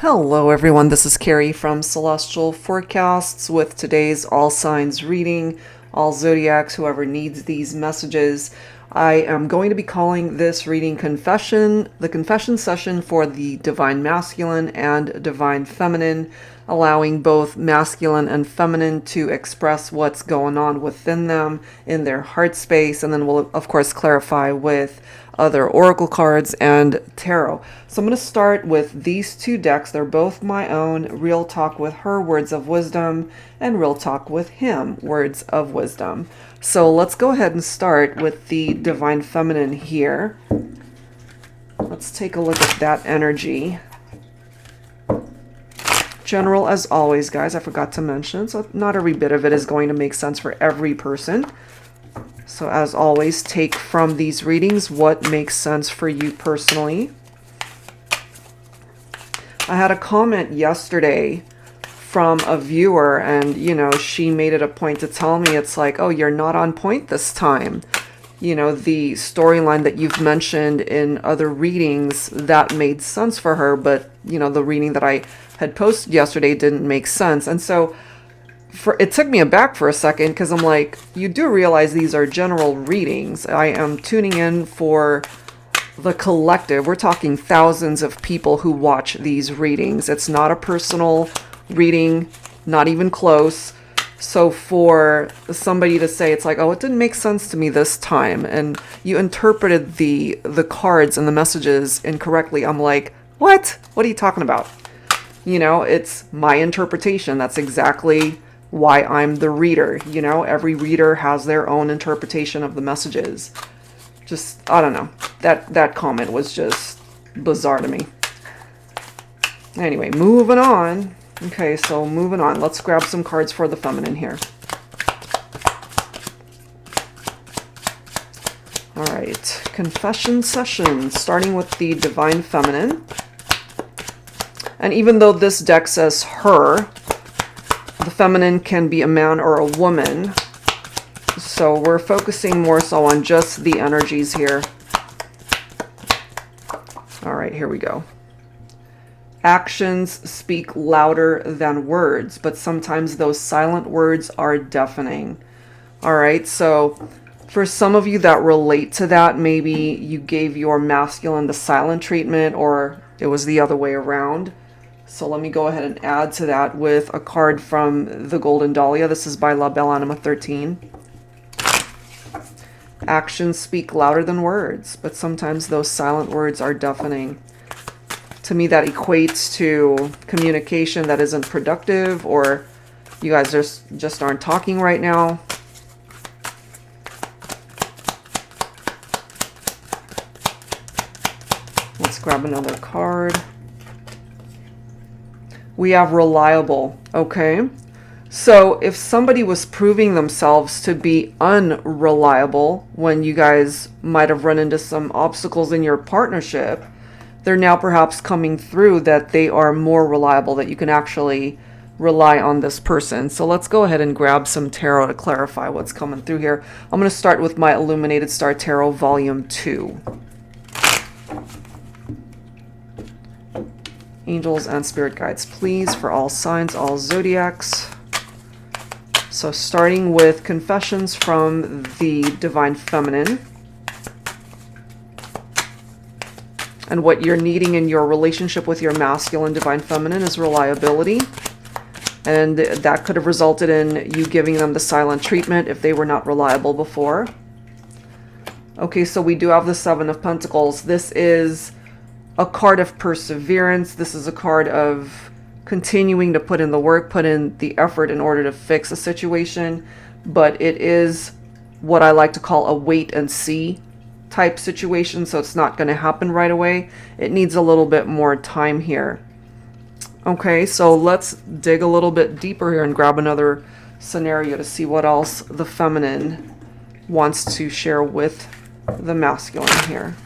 Hello everyone, this is Carrie from Celestial Forecasts with today's All Signs reading, all zodiacs, whoever needs these messages. I am going to be calling this reading the confession session for the Divine Masculine and Divine Feminine, allowing both masculine and feminine to express what's going on within them in their heart space, and then we'll of course clarify with other oracle cards and tarot. So I'm going to start with these two decks. They're both my own. Real Talk with Her, Words of Wisdom, and Real Talk with Him, Words of Wisdom. So let's go ahead and start with the Divine Feminine here. Let's take a look at that energy. General as always, guys, I forgot to mention, so not every bit of it is going to make sense for every person. So as always, take from these readings what makes sense for you personally. I had a comment yesterday from a viewer, and she made it a point to tell me, it's like, oh, you're not on point this time. The storyline that you've mentioned in other readings, that made sense for her, but the reading that I had posted yesterday didn't make sense. And so it took me aback for a second, because I'm like, you do realize these are general readings. I am tuning in for the collective. We're talking thousands of people who watch these readings. It's not a personal reading, not even close. So for somebody to say, it's like, oh, it didn't make sense to me this time, and you interpreted the cards and the messages incorrectly, I'm like, what are you talking about? It's my interpretation. That's exactly why I'm the reader. Every reader has their own interpretation of the messages. Just, I don't know. That comment was just bizarre to me. Anyway, moving on. Okay, so moving on. Let's grab some cards for the feminine here. All right, confession session, starting with the Divine Feminine. And even though this deck says her, the feminine can be a man or a woman. So we're focusing more so on just the energies here. All right, here we go. Actions speak louder than words, but sometimes those silent words are deafening. All right, so for some of you that relate to that, maybe you gave your masculine the silent treatment, or it was the other way around. So let me go ahead and add to that with a card from the Golden Dalia. This is by La Belle Anima 13. Actions speak louder than words, but sometimes those silent words are deafening. To me, that equates to communication that isn't productive, or you guys just aren't talking right now. Let's grab another card. We have reliable. Okay. So if somebody was proving themselves to be unreliable when you guys might have run into some obstacles in your partnership, they're now perhaps coming through that they are more reliable, that you can actually rely on this person. So let's go ahead and grab some tarot to clarify what's coming through here. I'm going to start with my Illuminated Star Tarot Volume 2. Angels and spirit guides, please, for all signs, all zodiacs. So starting with confessions from the Divine Feminine. And what you're needing in your relationship with your masculine Divine Feminine is reliability. And that could have resulted in you giving them the silent treatment if they were not reliable before. Okay, so we do have the Seven of Pentacles. This is a card of perseverance. This is a card of continuing to put in the work, put in the effort in order to fix a situation. But it is what I like to call a wait and see type situation. So it's not going to happen right away. It needs a little bit more time here. Okay, so let's dig a little bit deeper here and grab another scenario to see what else the feminine wants to share with the masculine here.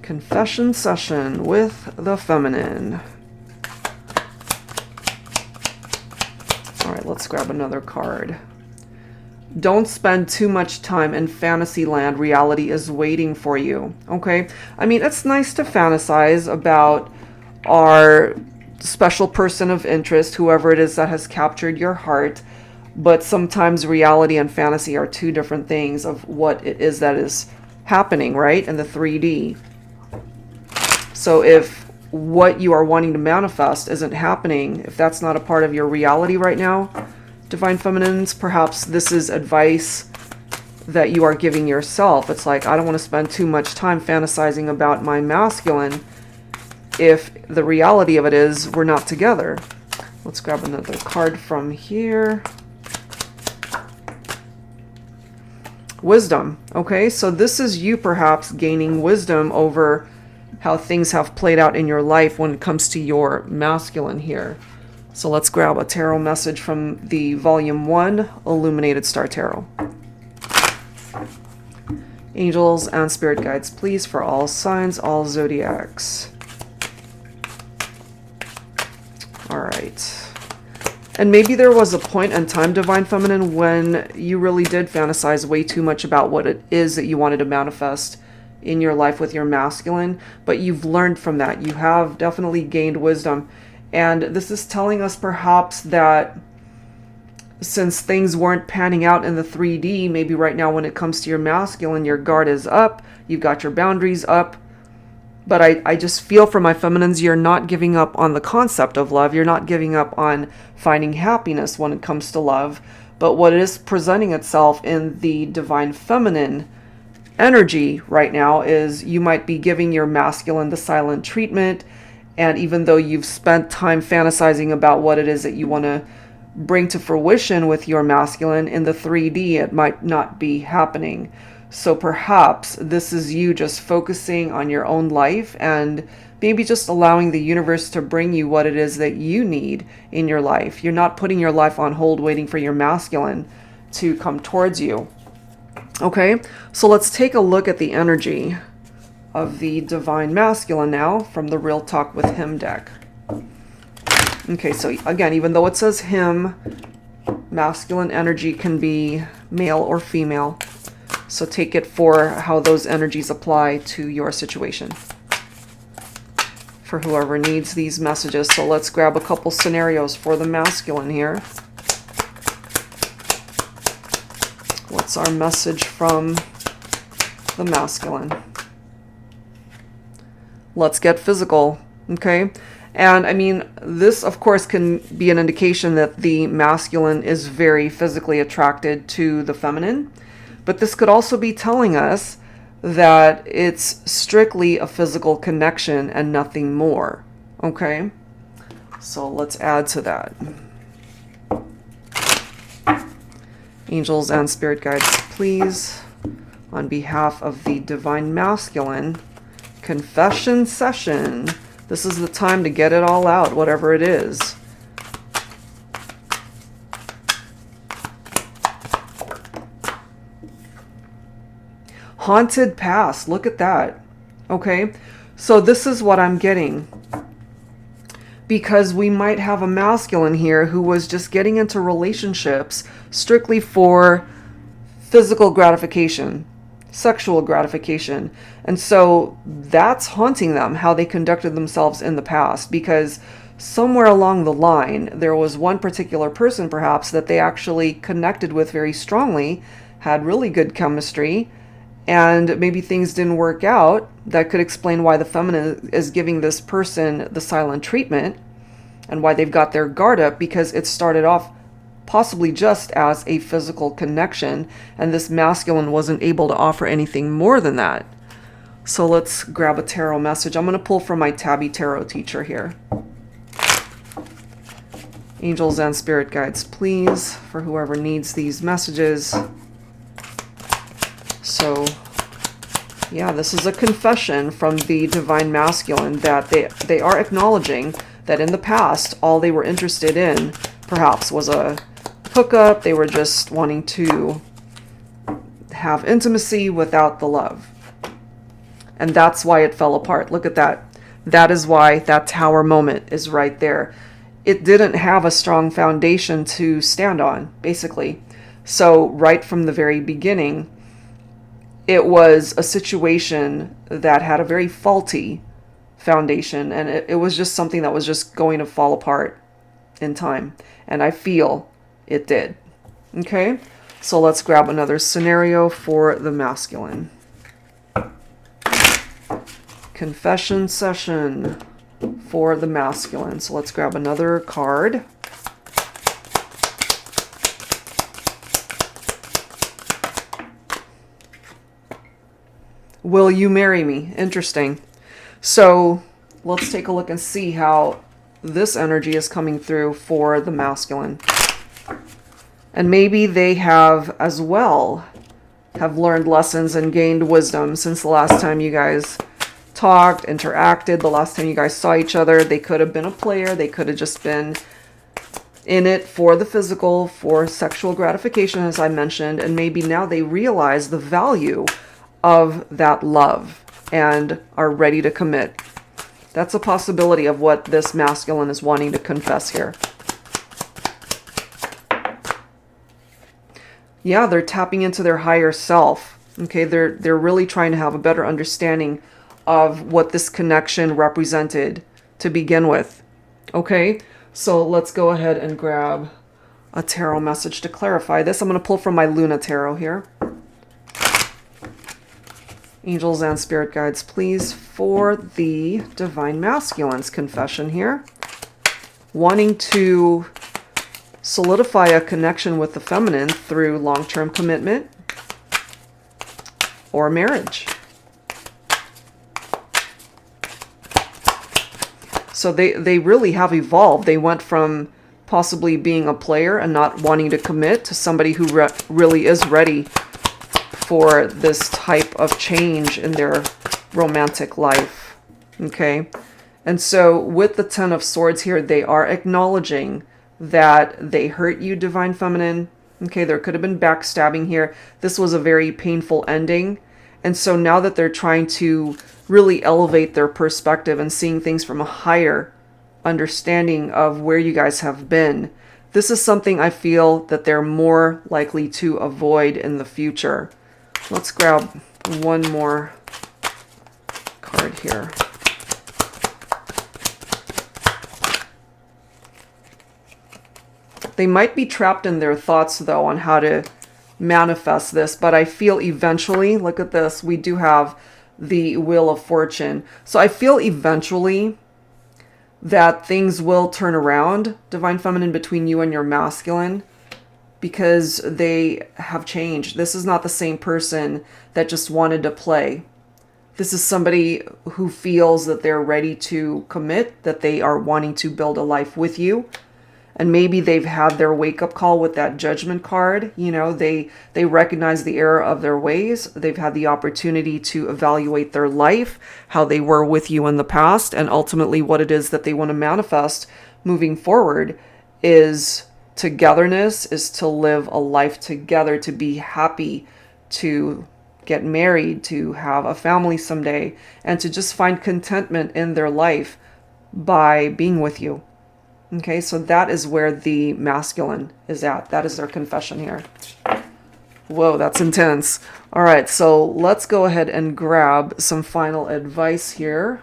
Confession session with the feminine. All right, let's grab another card. Don't spend too much time in fantasy land. Reality is waiting for you. Okay? I mean, it's nice to fantasize about are special person of interest, whoever it is that has captured your heart. But sometimes reality and fantasy are two different things of what it is that is happening, right? In the 3D. So if what you are wanting to manifest isn't happening, if that's not a part of your reality right now, Divine Feminines, perhaps this is advice that you are giving yourself. It's like, I don't want to spend too much time fantasizing about my masculine if the reality of it is we're not together. Let's grab another card from here. Wisdom. Okay, so this is you perhaps gaining wisdom over how things have played out in your life when it comes to your masculine here. So let's grab a tarot message from the Volume 1 Illuminated Star Tarot. Angels and spirit guides, please, for all signs, all zodiacs. All right. And maybe there was a point in time, Divine Feminine, when you really did fantasize way too much about what it is that you wanted to manifest in your life with your masculine, but you've learned from that. You have definitely gained wisdom. And this is telling us perhaps that since things weren't panning out in the 3D, maybe right now when it comes to your masculine, your guard is up, you've got your boundaries up. But I just feel for my feminines, you're not giving up on the concept of love. You're not giving up on finding happiness when it comes to love. But what is presenting itself in the Divine Feminine energy right now is you might be giving your masculine the silent treatment. And even though you've spent time fantasizing about what it is that you want to bring to fruition with your masculine, in the 3D, it might not be happening. So perhaps this is you just focusing on your own life and maybe just allowing the universe to bring you what it is that you need in your life. You're not putting your life on hold waiting for your masculine to come towards you. Okay, so let's take a look at the energy of the Divine Masculine now from the Real Talk with Him deck. Okay, so again, even though it says him, masculine energy can be male or female. So take it for how those energies apply to your situation. For whoever needs these messages. So let's grab a couple scenarios for the masculine here. What's our message from the masculine? Let's get physical, okay? And I mean, this of course can be an indication that the masculine is very physically attracted to the feminine. But this could also be telling us that it's strictly a physical connection and nothing more. Okay? So let's add to that. Angels and spirit guides, please, on behalf of the Divine Masculine, confession session. This is the time to get it all out, whatever it is. Haunted past. Look at that. Okay. So this is what I'm getting. Because we might have a masculine here who was just getting into relationships strictly for physical gratification, sexual gratification. And so that's haunting them, how they conducted themselves in the past. Because somewhere along the line, there was one particular person perhaps that they actually connected with very strongly, had really good chemistry, and maybe things didn't work out. That could explain why the feminine is giving this person the silent treatment and why they've got their guard up, because it started off possibly just as a physical connection, and this masculine wasn't able to offer anything more than that. So let's grab a tarot message. I'm going to pull from my Tabby tarot teacher here. Angels and spirit guides, please, for whoever needs these messages. So, yeah, this is a confession from the Divine Masculine that they are acknowledging that in the past, all they were interested in perhaps was a hookup. They were just wanting to have intimacy without the love. And that's why it fell apart. Look at that. That is why that tower moment is right there. It didn't have a strong foundation to stand on, basically. So right from the very beginning, it was a situation that had a very faulty foundation, and it was just something that was just going to fall apart in time, and I feel it did. Okay, so let's grab another scenario for the masculine. Confession session for the masculine. So let's grab another card. Will you marry me? Interesting. So let's take a look and see how this energy is coming through for the masculine. And maybe they have as well have learned lessons and gained wisdom since the last time you guys talked, interacted, the last time you guys saw each other. They could have been a player. They could have just been in it for the physical, for sexual gratification, as I mentioned. And maybe now they realize the value of that love and are ready to commit. That's a possibility of what this masculine is wanting to confess here. Yeah, they're tapping into their higher self. Okay, they're really trying to have a better understanding of what this connection represented to begin with. Okay, so let's go ahead and grab a tarot message to clarify this. I'm going to pull from my Luna Tarot here. Angels and spirit guides, please, for the divine masculine's confession here. Wanting to solidify a connection with the feminine through long-term commitment or marriage. So they really have evolved. They went from possibly being a player and not wanting to commit to somebody who really is ready for this type of change in their romantic life. Okay. And so with the Ten of Swords here, they are acknowledging that they hurt you, divine feminine. Okay. There could have been backstabbing here. This was a very painful ending. And so now that they're trying to really elevate their perspective and seeing things from a higher understanding of where you guys have been, this is something I feel that they're more likely to avoid in the future. Let's grab one more card here. They might be trapped in their thoughts, though, on how to manifest this, but I feel eventually, look at this, we do have the Wheel of Fortune. So I feel eventually that things will turn around, divine feminine, between you and your masculine, because they have changed. This is not the same person that just wanted to play. This is somebody who feels that they're ready to commit, that they are wanting to build a life with you. And maybe they've had their wake-up call with that Judgment card. You know, they recognize the error of their ways. They've had the opportunity to evaluate their life, how they were with you in the past, and ultimately what it is that they want to manifest moving forward is togetherness, is to live a life together, to be happy, to get married, to have a family someday, and to just find contentment in their life by being with you. Okay, so that is where the masculine is at. That is their confession here. Whoa, that's intense. All right, so let's go ahead and grab some final advice here.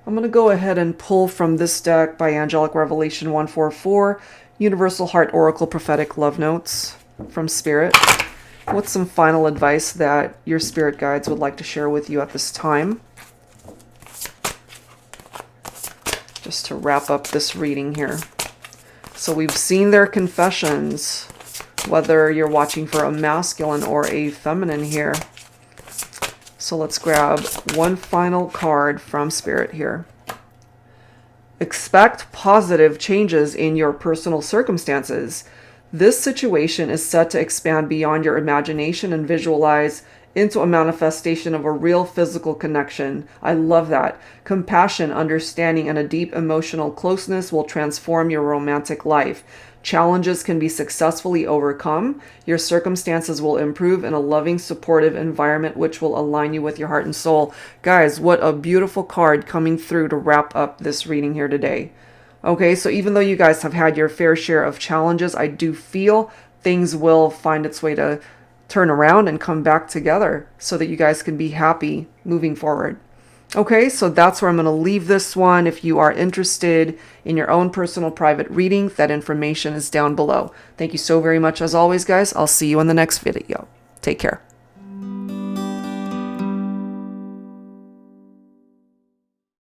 I'm going to go ahead and pull from this deck by Angelic Revelation 144, Universal Heart Oracle Prophetic Love Notes from Spirit. What's some final advice that your spirit guides would like to share with you at this time? Just to wrap up this reading here. So we've seen their confessions, whether you're watching for a masculine or a feminine here. So let's grab one final card from Spirit here. Expect positive changes in your personal circumstances. This situation is set to expand beyond your imagination and visualize into a manifestation of a real physical connection. I love that. Compassion, understanding, and a deep emotional closeness will transform your romantic life. Challenges can be successfully overcome. Your circumstances will improve in a loving, supportive environment which will align you with your heart and soul. Guys, what a beautiful card coming through to wrap up this reading here today. Okay, so even though you guys have had your fair share of challenges, I do feel things will find its way to turn around and come back together so that you guys can be happy moving forward. Okay, so that's where I'm going to leave this one. If you are interested in your own personal private reading, that information is down below. Thank you so very much as always, guys. I'll see you in the next video. Take care.